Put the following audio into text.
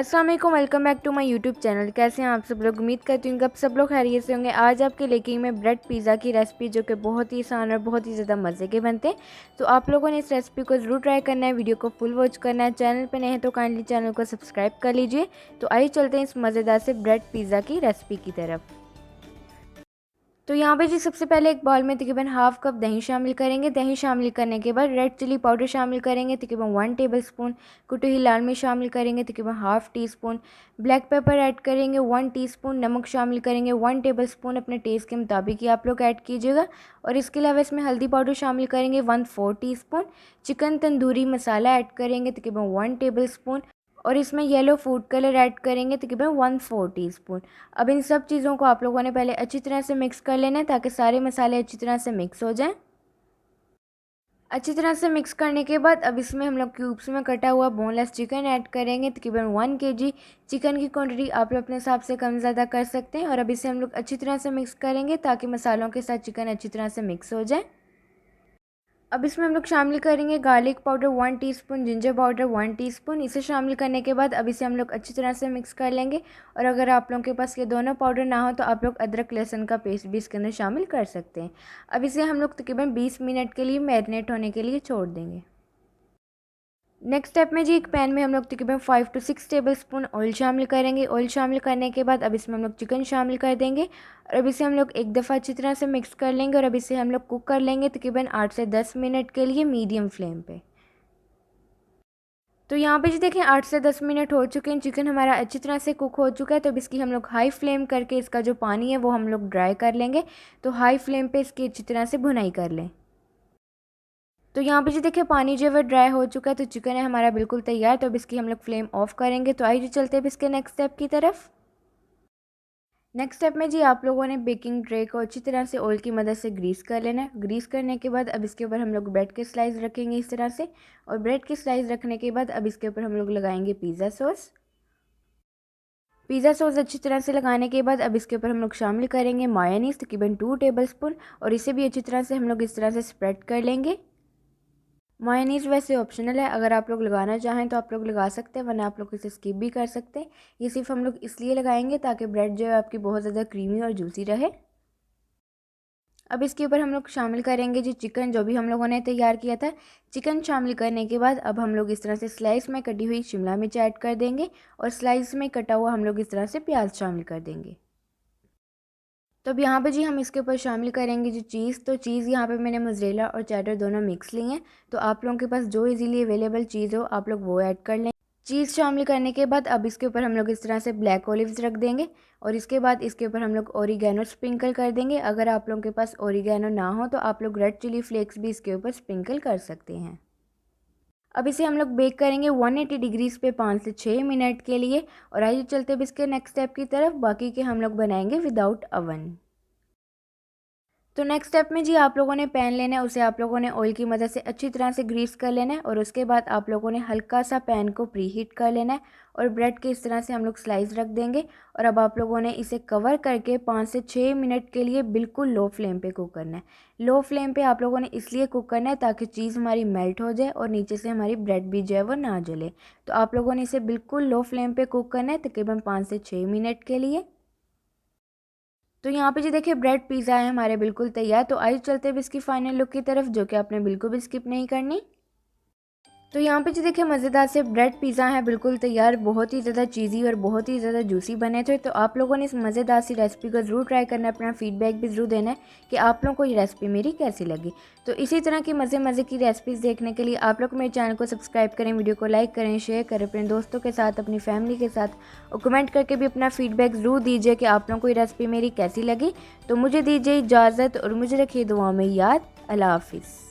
अस्सलाम वालेकुम, welcome back to my YouTube channel. कैसे हैं आप सब लोग? उम्मीद करती हूँ कि आप सब लोग खैरियत से होंगे। आज आपके लेके मैं ब्रेड पिज़्ज़ा की रेसिपी जो कि बहुत ही आसान और बहुत ही ज़्यादा मज़े के बनते हैं। तो आप लोगों ने इस रेसिपी को ज़रूर ट्राई करना है, वीडियो को फुल वॉच करना है। चैनल पर नए हैं तो काइंडली चैनल को सब्सक्राइब कर लीजिए। तो आइए चलते हैं इस मज़ेदार से ब्रेड पिज़्ज़ा की रेसिपी की तरफ। तो यहाँ पे जी सबसे पहले एक बाउल में तकरीबन हाफ़ कप दही शामिल करेंगे। दही शामिल करने के बाद रेड चिली पाउडर शामिल करेंगे, तकरीबन 1 टेबलस्पून। कुटी हुई लाल मिर्च शामिल करेंगे, तकरीबन half tea spoon. Black pepper add करेंगे 1 टीस्पून। नमक शामिल करेंगे 1 टेबलस्पून, अपने टेस्ट के मुताबिक ही आप लोग ऐड कीजिएगा। और इसके अलावा इसमें हल्दी पाउडर शामिल करेंगे 1/4 teaspoon. Chicken tandoori masala add करेंगे तकरीबन 1 टेबलस्पून। और इसमें येलो फूड कलर ऐड करेंगे तकरीबन 1/4 टीस्पून। अब इन सब चीज़ों को आप लोगों ने पहले अच्छी तरह से मिक्स कर लेना है ताकि सारे मसाले अच्छी तरह से मिक्स हो जाएं। अच्छी तरह से मिक्स करने के बाद अब इसमें हम लोग क्यूब्स में कटा हुआ बोनलेस चिकन ऐड करेंगे, तकरीबन 1 केजी। चिकन की क्वांटिटी आप लोग अपने हिसाब से कम ज़्यादा कर सकते हैं। और अब इसे हम लोग अच्छी तरह से मिक्स करेंगे ताकि मसालों के साथ चिकन अच्छी तरह से मिक्स हो जाए। अब इसमें हम लोग शामिल करेंगे garlic powder 1 teaspoon, ginger powder 1 teaspoon. इसे शामिल करने के बाद अब इसे हम लोग अच्छी तरह से मिक्स कर लेंगे। और अगर आप लोगों के पास ये दोनों पाउडर ना हो तो आप लोग अदरक लहसुन का पेस्ट भी इसके अंदर शामिल कर सकते हैं। अब इसे हम लोग तकरीबन 20 मिनट के लिए मैरिनेट होने के लिए छोड़ देंगे। नेक्स्ट स्टेप में जी एक पैन में हम लोग तकरीबन 5 to 6 टेबलस्पून ऑयल शामिल करेंगे। ऑयल शामिल करने के बाद अब इसमें हम लोग चिकन शामिल कर देंगे। और अब इसे हम लोग एक दफ़ा अच्छी तरह से मिक्स कर लेंगे। और अब इसे हम लोग कुक कर लेंगे तकरीबन 8 से 10 मिनट के लिए मीडियम फ्लेम पे। तो यहाँ पे जी देखें 8 से 10 मिनट हो चुके हैं, चिकन हमारा अच्छी तरह से कुक हो चुका है। तो अब इसकी हम लोग हाई फ्लेम करके इसका जो पानी है वो हम लोग ड्राई कर लेंगे। तो हाई फ्लेम पे इसकी अच्छी तरह से भुनाई कर लें। तो यहाँ पे जी देखिए पानी जो है वो ड्राई हो चुका है, तो चिकन है हमारा बिल्कुल तैयार। तो अब इसकी हम लोग फ्लेम ऑफ करेंगे। तो आइए चलते हैं अब इसके नेक्स्ट स्टेप की तरफ। नेक्स्ट स्टेप में जी आप लोगों ने बेकिंग ट्रे को अच्छी तरह से ऑयल की मदद से ग्रीस कर लेना है। ग्रीस करने के बाद अब इसके ऊपर हम लोग ब्रेड के स्लाइस रखेंगे इस तरह से। और ब्रेड के स्लाइस रखने के बाद अब इसके ऊपर हम लोग लगाएंगे पिज़्ज़ा सॉस। पिज़्ज़ा सॉस अच्छी तरह से लगाने के बाद अब इसके ऊपर हम लोग शामिल करेंगे मायोनीज़ तकरीबन 2 टेबलस्पून। और इसे भी अच्छी तरह से हम लोग इस तरह से स्प्रेड कर लेंगे। मायोनीज़ वैसे ऑप्शनल है, अगर आप लोग लगाना चाहें तो आप लोग लगा सकते हैं, वरना आप लोग इसे स्किप भी कर सकते हैं। ये सिर्फ हम लोग इसलिए लगाएंगे ताकि ब्रेड जो है आपकी बहुत ज़्यादा क्रीमी और जूसी रहे। अब इसके ऊपर हम लोग शामिल करेंगे जी चिकन जो भी हम लोगों ने तैयार किया था। चिकन शामिल करने के बाद अब हम लोग इस तरह से स्लाइस में कटी हुई शिमला मिर्च ऐड कर देंगे। और स्लाइस में कटा हुआ हम लोग इस तरह से प्याज शामिल कर देंगे। तो अब यहाँ पे जी हम इसके ऊपर शामिल करेंगे जो चीज़। तो चीज़ यहाँ पे मैंने मोज़रेला और चेडर दोनों मिक्स लिए हैं। तो आप लोगों के पास जो इजीली अवेलेबल चीज़ हो आप लोग वो ऐड कर लें। चीज़ शामिल करने के बाद अब इसके ऊपर हम लोग इस तरह से ब्लैक ओलिव्स रख देंगे। और इसके बाद इसके ऊपर हम लोग ओरिगैनो स्प्रिंकल कर देंगे। अगर आप लोगों के पास ओरिगैनो ना हो तो आप लोग रेड चिली फ्लेक्स भी इसके ऊपर स्प्रिंकल कर सकते हैं। अब इसे हम लोग बेक करेंगे 180 डिग्रीज़ पे 5 से 6 मिनट के लिए। और आइए चलते अब इसके नेक्स्ट स्टेप की तरफ। बाकी के हम लोग बनाएंगे विदाउट अवन। तो नेक्स्ट स्टेप में जी आप लोगों ने पैन लेना है, उसे आप लोगों ने ऑयल की मदद से अच्छी तरह से ग्रीस कर लेना है। और उसके बाद आप लोगों ने हल्का सा पैन को प्री हीट कर लेना है। और ब्रेड के इस तरह से हम लोग स्लाइस रख देंगे। और अब आप लोगों ने इसे कवर करके 5 से 6 मिनट के लिए बिल्कुल लो फ्लेम पे कुक करना है। लो फ्लेम पे आप लोगों ने इसलिए कुक करना है ताकि चीज़ हमारी मेल्ट हो जाए और नीचे से हमारी ब्रेड भी जो है वो ना जले। तो आप लोगों ने इसे बिल्कुल लो फ्लेम पे कुक करना है तकरीबन 5 से 6 मिनट के लिए। तो यहाँ पे जी देखिए ब्रेड पिज़्ज़ा है हमारे बिल्कुल तैयार। तो आइए चलते हैं इसकी फाइनल लुक की तरफ जो कि आपने बिल्कुल भी स्किप नहीं करनी। तो यहाँ पे जी देखिए मज़ेदार से ब्रेड पिज़्ज़ा है बिल्कुल तैयार। बहुत ही ज़्यादा चीज़ी और बहुत ही ज़्यादा जूसी बने थे। तो आप लोगों ने इस मज़ेदार सी रेसिपी को ज़रूर ट्राई करना है, अपना फीडबैक भी ज़रूर देना है कि आप लोगों को ये रेसिपी मेरी कैसी लगी। तो इसी तरह की मज़े की रेसिपीज़ देखने के लिए आप लोग मेरे चैनल को सब्सक्राइब करें, वीडियो को लाइक करें, शेयर करें अपने दोस्तों के साथ, अपनी फैमिली के साथ। और कमेंट करके भी अपना फीडबैक ज़रूर दीजिए कि आप लोगों को ये रेसिपी मेरी कैसी लगी। तो मुझे दीजिए इजाज़त और मुझे रखिए दुआओं में याद। अल्लाह हाफिज़।